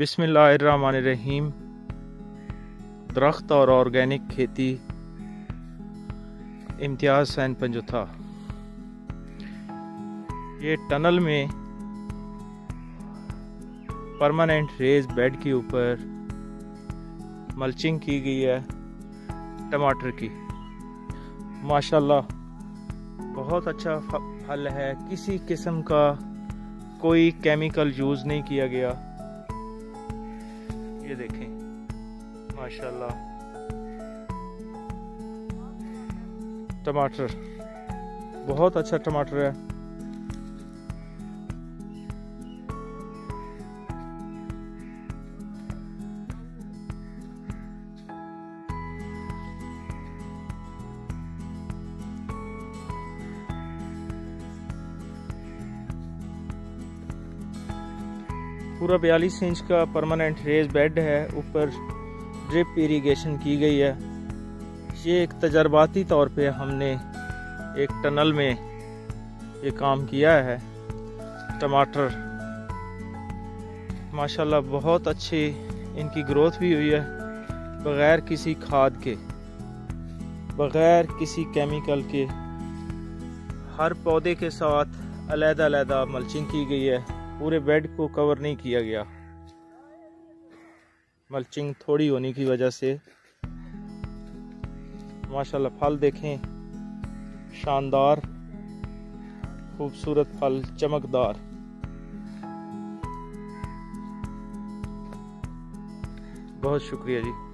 बिस्मिल्लाहिर्रहमानिर्रहीम। दरख्त और ऑर्गेनिक खेती, इम्तियाज़ हुसैन पंजुथा। ये टनल में परमानेंट रेज बेड के ऊपर मल्चिंग की गई है टमाटर की। माशाल्लाह बहुत अच्छा फल है, किसी किस्म का कोई केमिकल यूज़ नहीं किया गया। ये देखें माशाल्लाह टमाटर, बहुत अच्छा टमाटर है। पूरा 42 इंच का परमानेंट रेज बेड है, ऊपर ड्रिप इरिगेशन की गई है। ये एक तजर्बाती तौर पे हमने एक टनल में ये काम किया है। टमाटर माशाल्लाह बहुत अच्छी इनकी ग्रोथ भी हुई है, बगैर किसी खाद के, बगैर किसी केमिकल के। हर पौधे के साथ अलग-अलग मल्चिंग की गई है, पूरे बेड को कवर नहीं किया गया। मल्चिंग थोड़ी होने की वजह से माशाल्लाह फल देखें, शानदार खूबसूरत फल, चमकदार। बहुत शुक्रिया जी।